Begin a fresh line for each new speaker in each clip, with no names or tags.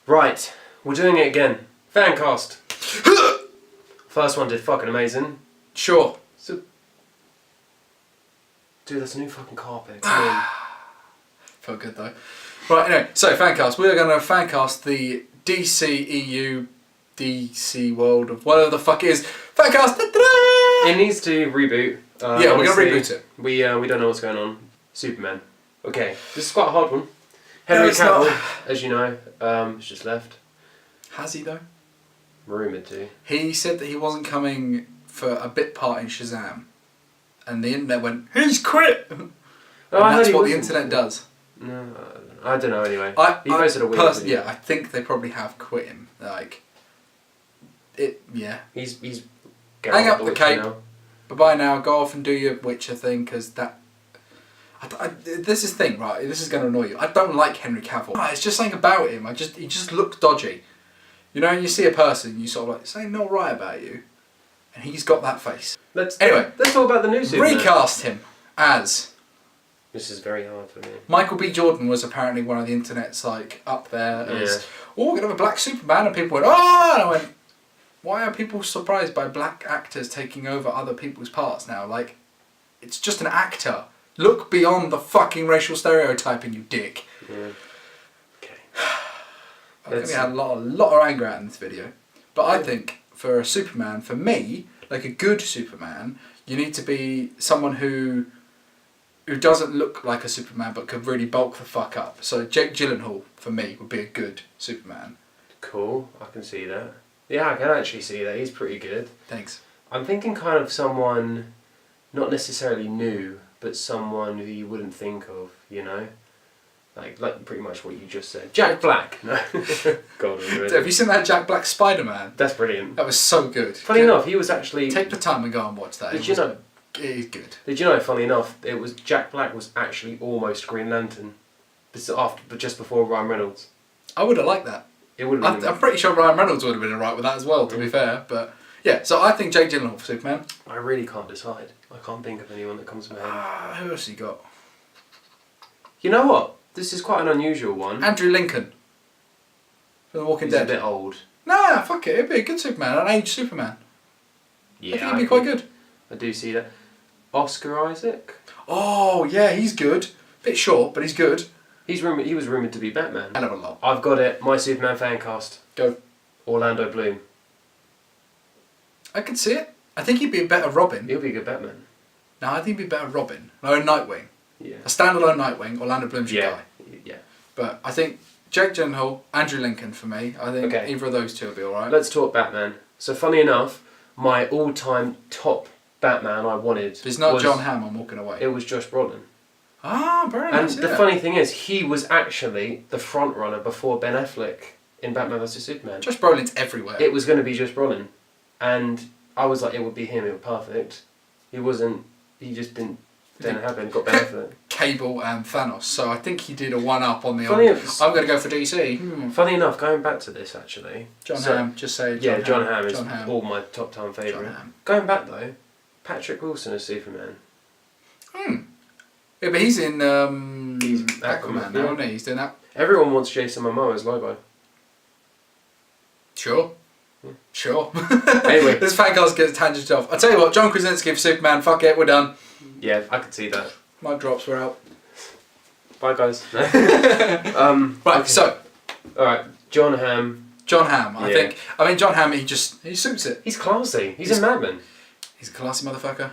Right, we're doing it again. Fancast. First one did fucking amazing.
Sure.
So, dude, that's a new fucking carpet. Come on.
Felt good though. Right, anyway, so Fancast. We are going to Fancast the DCEU, DC World of whatever the fuck it is. Fancast!
It needs to reboot.
Yeah, we're going to reboot it.
We don't know what's going on. Superman. Okay, this is quite a hard one. Henry
No, it's
Cavill,
not.
as you know, has just left.
Has he though?
Rumoured to.
He said that he wasn't coming for a bit part in Shazam. And the internet went, he's quit! And that's what the internet does.
No, I don't know anyway. He
I
posted a weird video.
Yeah, I think they probably have quit him. Like, yeah.
He's
Hang up the
Witcher
cape.
now.
Bye-bye now, go off and do your Witcher thing, because that... this is the thing, right? This is going to annoy you. I don't like Henry Cavill. It's just something about him. He just looks dodgy. You know, when you see a person, you sort of like, something not right about you. And he's got that face.
Let's talk about the new Superman.
Recast him as...
This is very hard for me.
Michael B. Jordan was apparently one of the internet's like up there as, oh, we're going to have a black Superman, and people went, oh, and I went, why are people surprised by black actors taking over other people's parts now? Like, it's just an actor. Look beyond the fucking racial stereotyping, you dick.
Yeah. Okay.
I think we had a lot of anger out in this video. But I think for a Superman, for me, like a good Superman, you need to be someone who doesn't look like a Superman but could really bulk the fuck up. So Jake Gyllenhaal, for me, would be a good Superman.
Cool, I can see that. Yeah, I can actually see that. He's pretty good.
Thanks.
I'm thinking kind of someone, not necessarily new, but someone who you wouldn't think of, you know? Like pretty much what you just said. Jack Black! No. God,
Have you seen that Jack Black Spider-Man?
That's brilliant.
That was so good.
Funny enough, he was actually...
Take the time and go and watch that.
Did you know...
It is good.
Did you know, funny enough, it was Jack Black was actually almost Green Lantern, but just before Ryan Reynolds.
I would have liked that.
It would have been.
I'm pretty sure Ryan Reynolds would have been alright with that as well, to be fair. But yeah, so I think Jake Gyllenhaal for Superman.
I really can't decide. I can't think of anyone that comes to my head.
Who else you got?
You know what? This is quite an unusual one.
Andrew Lincoln from The Walking
He's
Dead.
a bit old.
Nah, fuck it. It'd be a good Superman, an aged Superman.
Yeah,
I think he'd be quite good.
I do see that. Oscar Isaac.
Oh yeah, he's good. Bit short, but he's good.
He was rumoured to be Batman.
Hell of a lot.
I've got it. My Superman fan cast.
Go.
Orlando Bloom.
I could see it. I think he'd be a better Robin.
He'll be a good Batman.
No, I think he'd be a better Robin. No, Nightwing.
Yeah.
A standalone Nightwing. Orlando Bloom should die.
Yeah.
But I think Jake Gyllenhaal, Andrew Lincoln for me. I think either of those two will be alright.
Let's talk Batman. So funny enough, my all-time top Batman I wanted.
It's not John Hamm. I'm walking away.
It was Josh Brolin.
Ah, very nice.
And the funny thing is, he was actually the front runner before Ben Affleck in Batman vs Superman.
Josh Brolin's everywhere.
It was going to be Josh Brolin, and I was like, it would be him. It was perfect. He wasn't. He just didn't happen. Got Ben Affleck.
Cable and Thanos. So I think he did a one-up on the. I'm going to go for DC.
Funny enough, going back to this actually.
John Hamm. Just say.
John Hamm is all my top time favourite. Going back though, Patrick Wilson as Superman.
Yeah, but he's in
He's
Aquaman now, isn't he? He's doing that.
Everyone wants Jason Momoa as Lobo.
Sure. Sure.
Anyway.
This Fancast gets tangented off. I'll tell you what, John Krasinski for Superman, fuck it, we're done.
Yeah, I could see that.
Mic drops, we're out.
Bye guys.
Right, okay. So.
Alright, John Hamm.
John Hamm, I think. I mean, John Hamm, he suits it.
He's classy. He's a madman.
He's a classy motherfucker.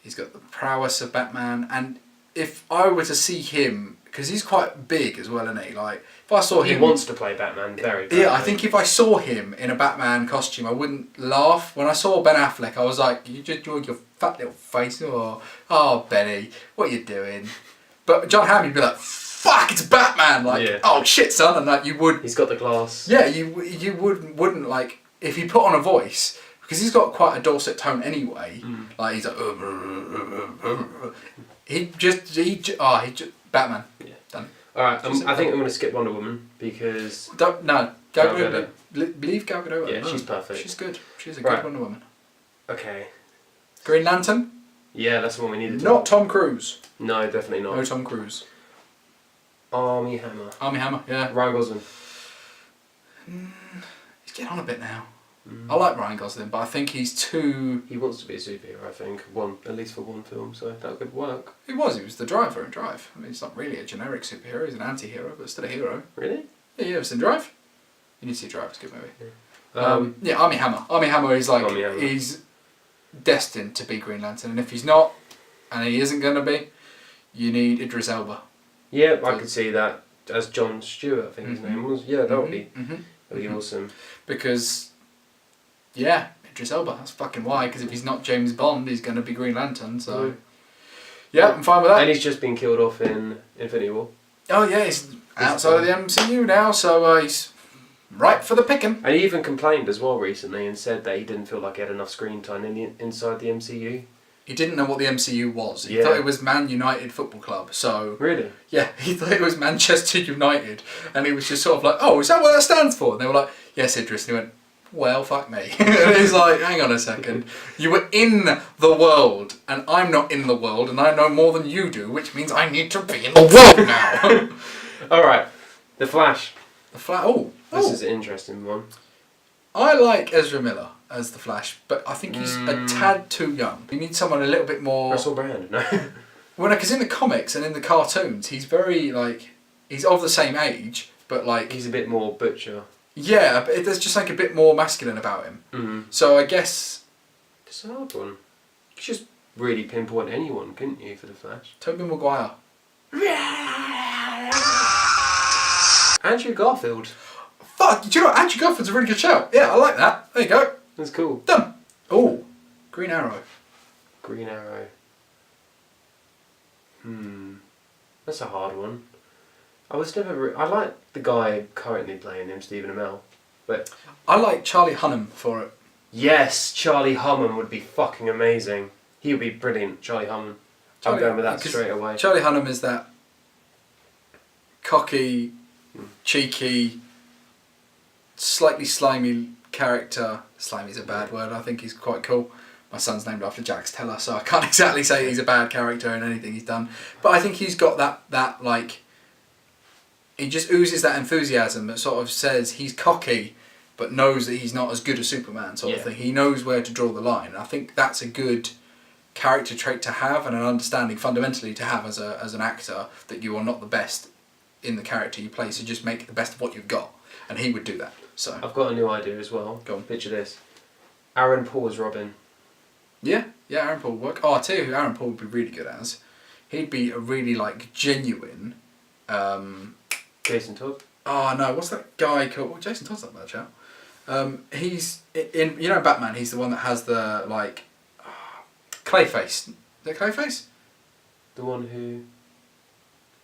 He's got the prowess of Batman, and if I were to see him, because he's quite big as well, isn't he? Like, if I saw him...
He wants to play Batman very badly.
Yeah, I think if I saw him in a Batman costume, I wouldn't laugh. When I saw Ben Affleck, I was like, you just doing your fat little face, oh, Benny, what are you doing? But John Hamm, you'd be like, fuck, it's Batman! Like, oh, shit, son, and like, you would...
He's got the class.
Yeah, you wouldn't, like, if he put on a voice... Because he's got quite a dulcet tone anyway. Like, he's like... Batman.
Yeah.
Done.
Alright, I think I'm going to skip Wonder Woman because...
Gal Gadot. Leave Gal Gadot.
Yeah, she's perfect.
She's good. She's a good Wonder Woman.
Okay.
Green Lantern?
Yeah, that's the one we needed.
Not Tom Cruise.
No, definitely not.
No Tom Cruise.
Armie Hammer.
Armie Hammer, yeah.
Ryan Gosling.
He's getting on a bit now. I like Ryan Gosling, but I think he's too...
He wants to be a superhero, I think. At least for one film, so that could work.
He was the driver in Drive. I mean, he's not really a generic superhero, he's an anti-hero, but still a hero.
Really?
Yeah, you ever seen Drive? You need to see Drive, it's a good movie.
Yeah.
Armie Hammer. Armie Hammer is like,
Armie Hammer.
he's destined to be Green Lantern, and if he's not, and he isn't going to be, you need Idris Elba.
Yeah, I could see that. As John Stewart, I think his name was. Yeah, that would be awesome.
Because, yeah, Idris Elba, that's fucking why, because if he's not James Bond, he's going to be Green Lantern, so... Yeah, I'm fine with that.
And he's just been killed off in Infinity War.
Oh yeah, he's outside of the MCU now, so he's ripe for the picking.
And he even complained as well recently and said that he didn't feel like he had enough screen time inside the MCU.
He didn't know what the MCU was. He
Yeah.
thought it was Man United Football Club, so...
Really?
Yeah, he thought it was Manchester United, and he was just sort of like, oh, is that what that stands for? And they were like, yes, Idris. And he went, well, fuck me. And he's like, hang on a second. You were in the world, and I'm not in the world, and I know more than you do, which means I need to be in the world now.
Alright, The Flash.
Oh.
This is an interesting one.
I like Ezra Miller as the Flash, but I think he's a tad too young. You need someone a little bit more...
Russell Brand, no?
Well, because in the comics and in the cartoons, he's very, like... He's of the same age, but, like...
He's a bit more butcher.
Yeah, but there's just, like, a bit more masculine about him.
Mm-hmm.
So I guess...
It's a hard one. You could just really pinpoint anyone, couldn't you, for The Flash?
Tobey Maguire.
Andrew Garfield.
Fuck, do you know what? Andrew Garfield's a really good shout. Yeah, I like that. There you go.
That's cool.
Done. Oh, Green Arrow.
Green Arrow. That's a hard one. I was never... I like the guy currently playing him, Stephen Amell. But...
I like Charlie Hunnam for it.
Yes, Charlie Hunnam would be fucking amazing. He would be brilliant, Charlie Hunnam. I'm going with that straight away.
Charlie Hunnam is that cocky, cheeky, slightly slimy character. Slimy is a bad word. I think he's quite cool. My son's named after Jax Teller, so I can't exactly say he's a bad character in anything he's done. But I think he's got that like... He just oozes that enthusiasm that sort of says he's cocky, but knows that he's not as good as Superman sort of thing. He knows where to draw the line. And I think that's a good character trait to have, and an understanding fundamentally to have as an actor, that you are not the best in the character you play, so just make the best of what you've got. And he would do that. So
I've got a new idea as well.
Go on.
Picture this. Aaron Paul as Robin.
Yeah, Aaron Paul would work. Oh, I'll tell you who Aaron Paul would be really good as. He'd be a really, like, genuine...
Jason Todd.
Oh, no, what's that guy called? Well, Jason Todd's not bad shout. He's... in you know Batman, he's the one that has the, like... Clayface. Is it Clayface?
The one who...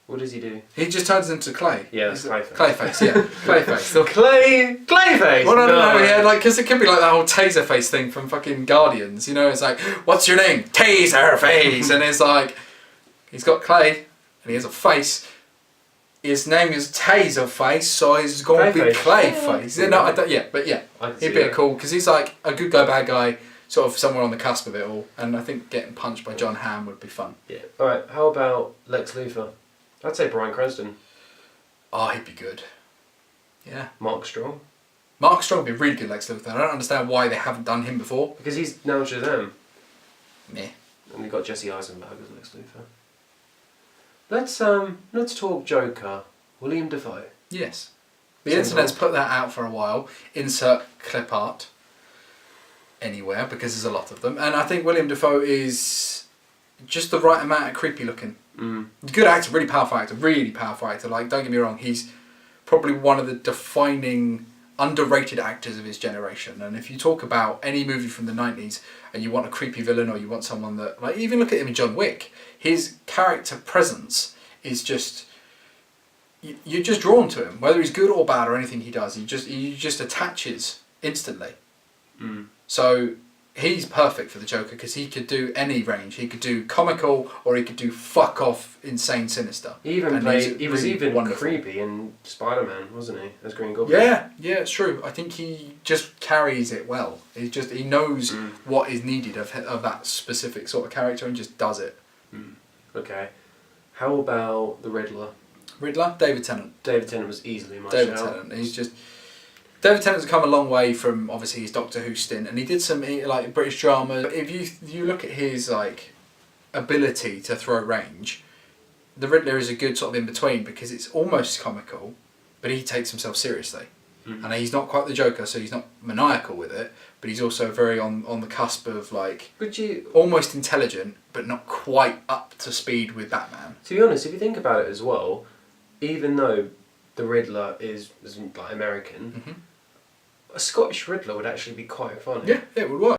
What does he do?
He just turns into clay.
Yeah, that's Clayface.
Clayface, yeah. Clayface. The
Clayface!
Well, no, yeah, like, because it could be like that whole Taserface thing from fucking Guardians, you know, it's like, what's your name? Taserface! And it's like, he's got clay, and he has a face. His name is Taserface, so he's going to be Clayface. Yeah, no, but yeah, he'd be cool, because he's like a good guy, bad guy, sort of somewhere on the cusp of it all, and I think getting punched by John Hamm would be fun.
Yeah. Alright, how about Lex Luthor? I'd say Bryan Cranston.
Oh, he'd be good. Yeah.
Mark Strong.
Mark Strong would be really good Lex Luthor. I don't understand why they haven't done him before.
Because he's now Shazam.
Meh.
And we've got Jesse Eisenberg as Lex Luthor. Let's talk Joker. William Dafoe.
Yes. The internet's put that out for a while. Insert clip art anywhere, because there's a lot of them. And I think William Dafoe is just the right amount of creepy looking. Good actor, really powerful actor. Like, don't get me wrong, he's probably one of the defining, underrated actors of his generation. And if you talk about any movie from the 90s and you want a creepy villain, or you want someone that, like, even look at him in John Wick, his character presence is just, you're just drawn to him, whether he's good or bad or anything he does. He just attaches instantly. So he's perfect for the Joker, because he could do any range. He could do comical, or he could do fuck off, insane, sinister.
He was even wonderful. Creepy in Spider-Man, wasn't he, as Green Goblin?
Yeah, it's true. I think he just carries it well. He knows what is needed of that specific sort of character, and just does it.
Okay. How about the Riddler?
Riddler? David Tennant.
David Tennant was easily my
David
shout.
Tennant. He's just... David Tennant's come a long way from obviously his Doctor Who stint, and he did some like British drama. If you look at his like ability to throw range, the Riddler is a good sort of in between because it's almost comical, but he takes himself seriously, and he's not quite the Joker, so he's not maniacal with it, but he's also very on the cusp of like almost intelligent, but not quite up to speed with Batman.
To be honest, if you think about it as well, even though the Riddler is like American. A Scottish Riddler would actually be quite funny.
Yeah, it would work.